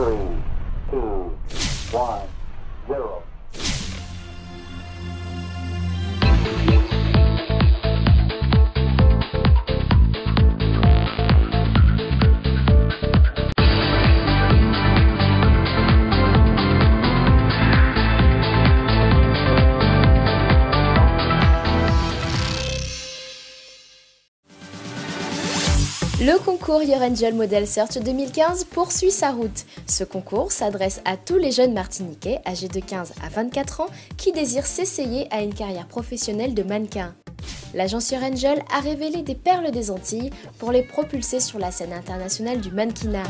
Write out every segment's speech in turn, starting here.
3, 2, 1, 0. Le concours Your Angel Model Search 2015 poursuit sa route. Ce concours s'adresse à tous les jeunes martiniquais âgés de 15 à 24 ans qui désirent s'essayer à une carrière professionnelle de mannequin. L'agence Your Angel a révélé des perles des Antilles pour les propulser sur la scène internationale du mannequinat.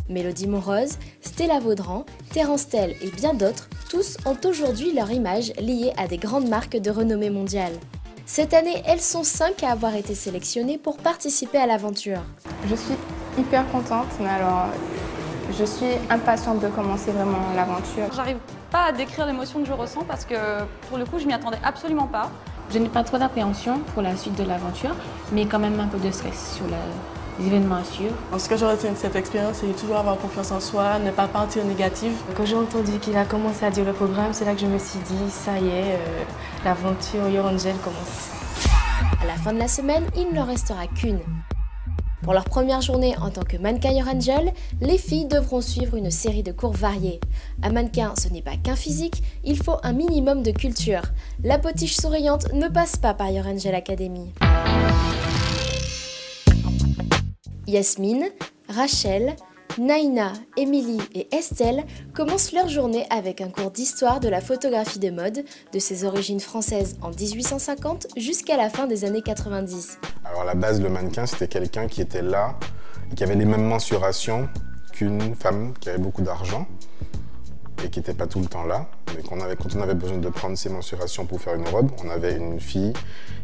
Mélodie Monrose, Stella Vaudran, Terence Tell et bien d'autres, tous ont aujourd'hui leur image liée à des grandes marques de renommée mondiale. Cette année, elles sont 5 à avoir été sélectionnées pour participer à l'aventure. Je suis hyper contente, mais alors je suis impatiente de commencer vraiment l'aventure. J'arrive pas à décrire l'émotion que je ressens parce que pour le coup, je m'y attendais absolument pas. Je n'ai pas trop d'appréhension pour la suite de l'aventure, mais quand même un peu de stress sur les événements à suivre. Ce que je retiens de cette expérience, c'est toujours avoir confiance en soi, ne pas partir négative. Quand j'ai entendu qu'il a commencé à dire le programme, c'est là que je me suis dit, ça y est, l'aventure Your Angel commence. À la fin de la semaine, il ne leur restera qu'une. Pour leur première journée en tant que mannequin Your Angel, les filles devront suivre une série de cours variés. Un mannequin, ce n'est pas qu'un physique, il faut un minimum de culture. La potiche souriante ne passe pas par Your Angel Academy. Yasmine, Rachel, Naïna, Émilie et Estelle commencent leur journée avec un cours d'histoire de la photographie de mode, de ses origines françaises en 1850 jusqu'à la fin des années 90. Alors à la base, le mannequin, c'était quelqu'un qui était là et qui avait les mêmes mensurations qu'une femme qui avait beaucoup d'argent et qui n'était pas tout le temps là. Mais quand on avait besoin de prendre ses mensurations pour faire une robe, on avait une fille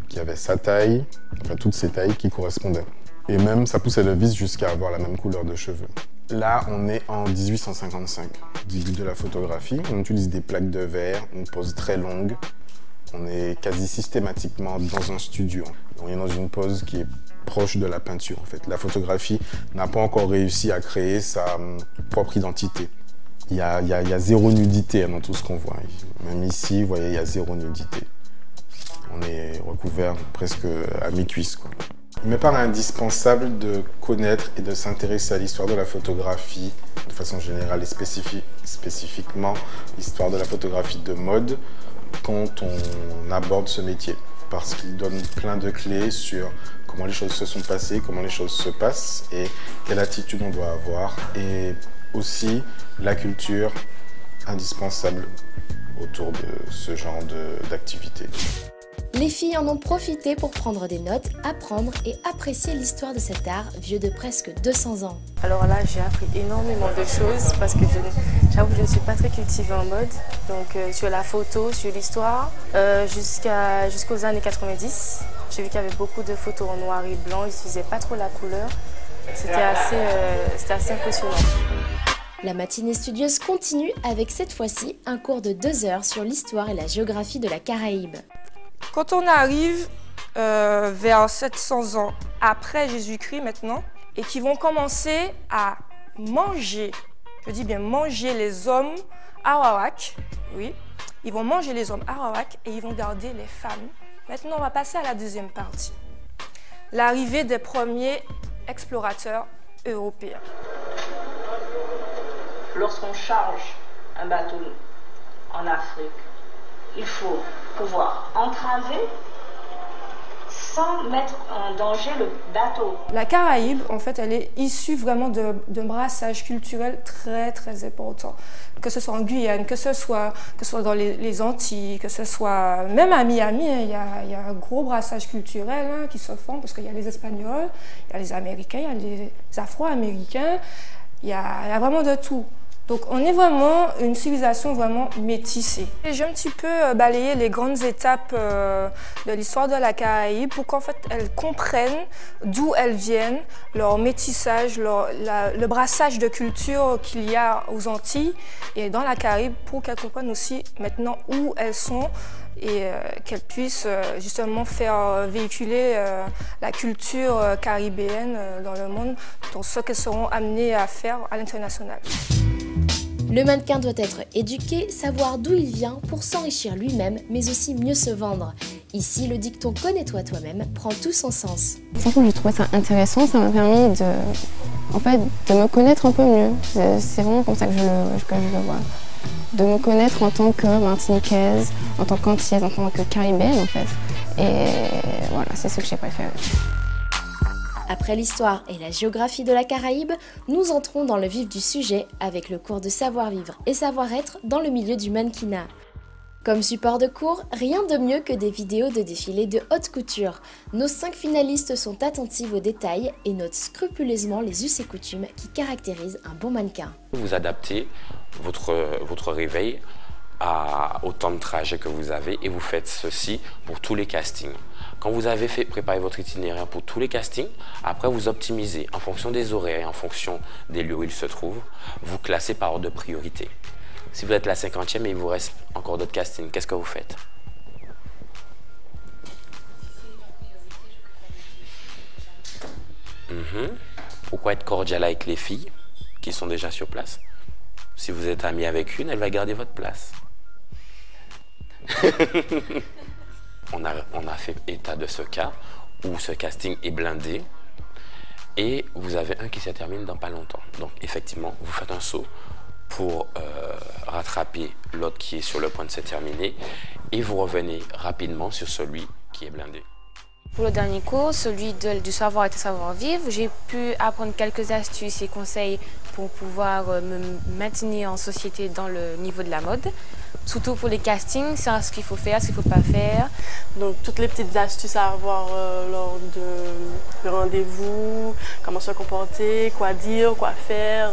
qui avait sa taille, enfin toutes ses tailles qui correspondaient. Et même, ça poussait le vice jusqu'à avoir la même couleur de cheveux. Là, on est en 1855, début de la photographie. On utilise des plaques de verre, une pose très longue. On est quasi systématiquement dans un studio. On est dans une pose qui est proche de la peinture, en fait. La photographie n'a pas encore réussi à créer sa propre identité. Il y a zéro nudité dans tout ce qu'on voit. Même ici, vous voyez, il y a zéro nudité. On est recouvert presque à mi-cuisse, quoi. Il me paraît indispensable de connaître et de s'intéresser à l'histoire de la photographie de façon générale et spécifiquement l'histoire de la photographie de mode quand on aborde ce métier. Parce qu'il donne plein de clés sur comment les choses se sont passées, comment les choses se passent et quelle attitude on doit avoir. Et aussi la culture indispensable autour de ce genre d'activité. Les filles en ont profité pour prendre des notes, apprendre et apprécier l'histoire de cet art vieux de presque 200 ans. Alors là, j'ai appris énormément de choses parce que j'avoue que je ne suis pas très cultivée en mode. Donc sur la photo, sur l'histoire, jusqu'aux années 90, j'ai vu qu'il y avait beaucoup de photos en noir et blanc, ils n'utilisaient pas trop la couleur. C'était assez impressionnant. La matinée studieuse continue avec cette fois-ci un cours de 2 heures sur l'histoire et la géographie de la Caraïbe. Quand on arrive vers 700 ans après Jésus-Christ maintenant, et qui vont commencer à manger, je dis bien manger les hommes arawak, oui, ils vont manger les hommes arawak et ils vont garder les femmes. Maintenant, on va passer à la deuxième partie, l'arrivée des premiers explorateurs européens. Lorsqu'on charge un bateau en Afrique, il faut pouvoir entraver sans mettre en danger le bateau. La Caraïbe, en fait, elle est issue vraiment d'un brassage culturel très très important. Que ce soit en Guyane, que ce soit dans les Antilles, que ce soit même à Miami, il y a un gros brassage culturel qui se forme parce qu'il y a les Espagnols, il y a les Américains, il y a les Afro-Américains, il y a vraiment de tout. Donc on est vraiment une civilisation vraiment métissée. J'ai un petit peu balayé les grandes étapes de l'histoire de la Caraïbe pour qu'en fait elles comprennent d'où elles viennent, leur métissage, le brassage de culture qu'il y a aux Antilles et dans la Caraïbe pour qu'elles comprennent aussi maintenant où elles sont et qu'elle puisse justement faire véhiculer la culture caribéenne dans le monde, donc ce qu'elles seront amenées à faire à l'international. Le mannequin doit être éduqué, savoir d'où il vient pour s'enrichir lui-même, mais aussi mieux se vendre. Ici, le dicton « connais-toi toi-même » prend tout son sens. Franchement, j'ai trouvé ça intéressant, ça m'a permis de me connaître un peu mieux. C'est vraiment comme ça que je le vois. De me connaître en tant que martiniquaise, en tant qu'antillaise, en tant que caribéenne en fait. Et voilà, c'est ce que j'ai préféré. Après l'histoire et la géographie de la Caraïbe, nous entrons dans le vif du sujet avec le cours de savoir-vivre et savoir-être dans le milieu du mannequinat. Comme support de cours, rien de mieux que des vidéos de défilés de haute couture. Nos 5 finalistes sont attentives aux détails et notent scrupuleusement les us et coutumes qui caractérisent un bon mannequin. Vous adaptez votre réveil au temps de trajet que vous avez et vous faites ceci pour tous les castings. Quand vous avez préparé votre itinéraire pour tous les castings, après vous optimisez en fonction des horaires et en fonction des lieux où ils se trouvent, vous classez par ordre de priorité. Si vous êtes la 50e et il vous reste encore d'autres castings, qu'est-ce que vous faites? Pourquoi être cordial avec les filles qui sont déjà sur place? Si vous êtes ami avec une, elle va garder votre place. On a fait état de ce cas où ce casting est blindé et vous avez un qui se termine dans pas longtemps. Donc effectivement, vous faites un saut pour rattraper l'autre qui est sur le point de se terminer et vous revenez rapidement sur celui qui est blindé. Pour le dernier cours, celui du savoir et savoir-vivre, j'ai pu apprendre quelques astuces et conseils pour pouvoir me maintenir en société dans le niveau de la mode. Surtout pour les castings, c'est ce qu'il faut faire, ce qu'il ne faut pas faire. Donc toutes les petites astuces à avoir lors de rendez-vous, comment se comporter, quoi dire, quoi faire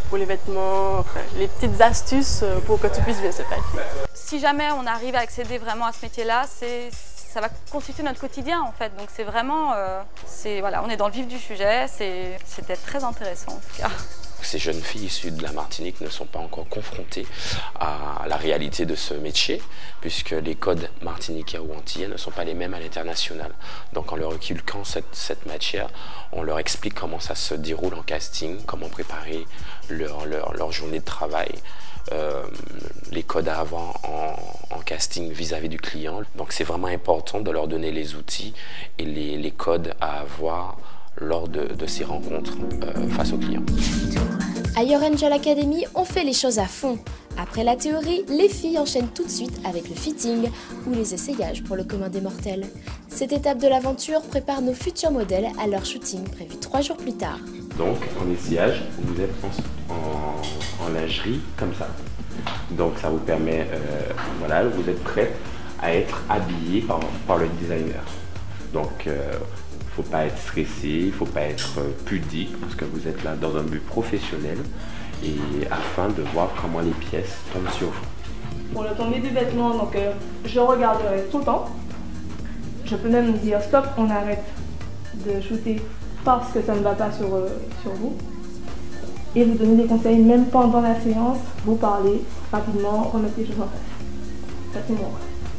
pour les vêtements, enfin, les petites astuces pour que tout puisse bien se passer. Si jamais on arrive à accéder vraiment à ce métier-là, ça va constituer notre quotidien en fait. Donc c'est vraiment, voilà, on est dans le vif du sujet, c'était très intéressant en tout cas. Ces jeunes filles issues de la Martinique ne sont pas encore confrontées à la réalité de ce métier, puisque les codes martiniquais ou antillais ne sont pas les mêmes à l'international. Donc en leur inculquant cette matière, on leur explique comment ça se déroule en casting, comment préparer leur journée de travail, les codes à avoir en casting vis-à-vis du client. Donc c'est vraiment important de leur donner les outils et les codes à avoir lors de ces rencontres face aux clients. À Your Angel Academy, on fait les choses à fond. Après la théorie, les filles enchaînent tout de suite avec le fitting ou les essayages pour le commun des mortels. Cette étape de l'aventure prépare nos futurs modèles à leur shooting prévu 3 jours plus tard. Donc en essayage, vous êtes en lingerie comme ça. Donc ça vous permet, voilà, vous êtes prête à être habillée par le designer. Donc il ne faut pas être stressé, il ne faut pas être pudique parce que vous êtes là dans un but professionnel et afin de voir comment les pièces tombent sur vous. Pour le tombé du vêtement, donc, je regarderai tout le temps. Je peux même dire stop, on arrête de shooter parce que ça ne va pas sur vous. Et vous donner des conseils même pendant la séance, vous parlez rapidement, remettre les choses en place. Ça c'est moi.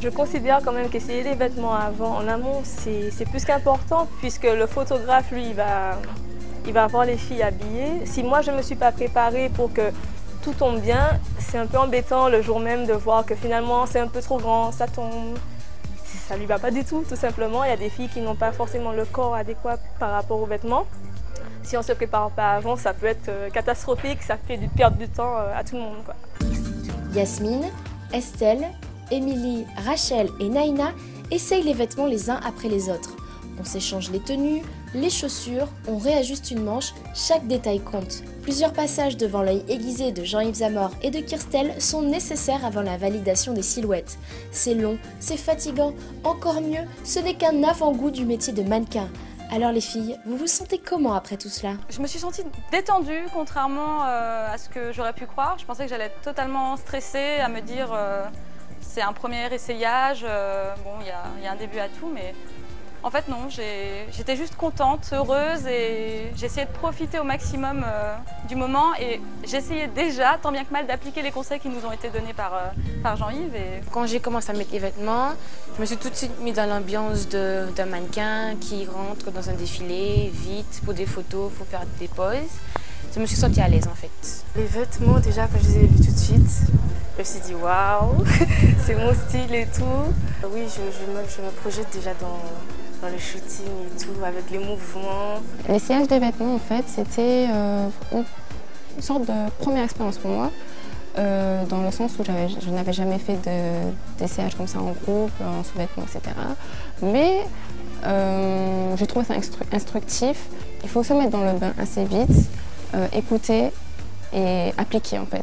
Je considère quand même qu'essayer les vêtements avant, en amont, c'est plus qu'important puisque le photographe, lui, il va avoir les filles habillées. Si moi, je ne me suis pas préparée pour que tout tombe bien, c'est un peu embêtant le jour même de voir que finalement, c'est un peu trop grand, ça tombe. Ça ne lui va pas du tout simplement. Il y a des filles qui n'ont pas forcément le corps adéquat par rapport aux vêtements. Si on ne se prépare pas avant, ça peut être catastrophique, ça fait perdre du temps à tout le monde, quoi. Yasmine, Estelle, Émilie, Rachel et Naïna essayent les vêtements les uns après les autres. On s'échange les tenues, les chaussures, on réajuste une manche, chaque détail compte. Plusieurs passages devant l'œil aiguisé de Jean-Yves Zamor et de Kirstel sont nécessaires avant la validation des silhouettes. C'est long, c'est fatigant, encore mieux, ce n'est qu'un avant-goût du métier de mannequin. Alors les filles, vous vous sentez comment après tout cela? Je me suis sentie détendue, contrairement à ce que j'aurais pu croire. Je pensais que j'allais être totalement stressée, à me dire c'est un premier essayage, bon il y a un début à tout, mais En fait non, j'étais juste contente, heureuse et j'essayais de profiter au maximum du moment et j'essayais déjà, tant bien que mal, d'appliquer les conseils qui nous ont été donnés par Jean-Yves. Quand j'ai commencé à mettre les vêtements, je me suis tout de suite mis dans l'ambiance d'un mannequin qui rentre dans un défilé, vite, pour des photos, il faut faire des poses. Je me suis sentie à l'aise en fait. Les vêtements, déjà quand je les ai vus tout de suite, je me suis dit waouh, c'est mon style et tout. Oui, je me projette déjà dans le shooting et tout, avec les mouvements. L'essayage des vêtements, en fait, c'était une sorte de première expérience pour moi, dans le sens où je n'avais jamais fait d'essayage comme ça en groupe, en sous-vêtements, etc. Mais j'ai trouvé ça instructif. Il faut se mettre dans le bain assez vite, écouter et appliquer, en fait.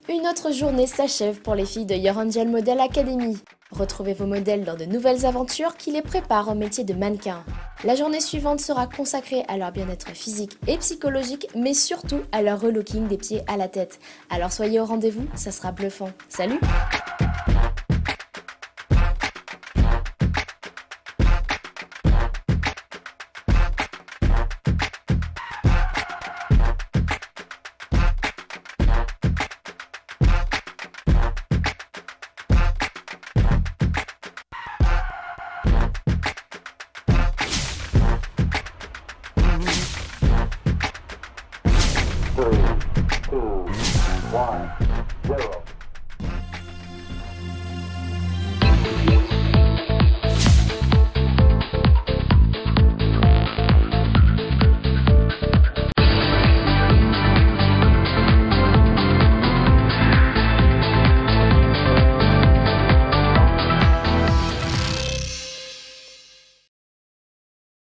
Une autre journée s'achève pour les filles de Your Angel Model Academy. Retrouvez vos modèles dans de nouvelles aventures qui les préparent au métier de mannequin. La journée suivante sera consacrée à leur bien-être physique et psychologique, mais surtout à leur relooking des pieds à la tête. Alors soyez au rendez-vous, ça sera bluffant. Salut! Three, two, one, zero.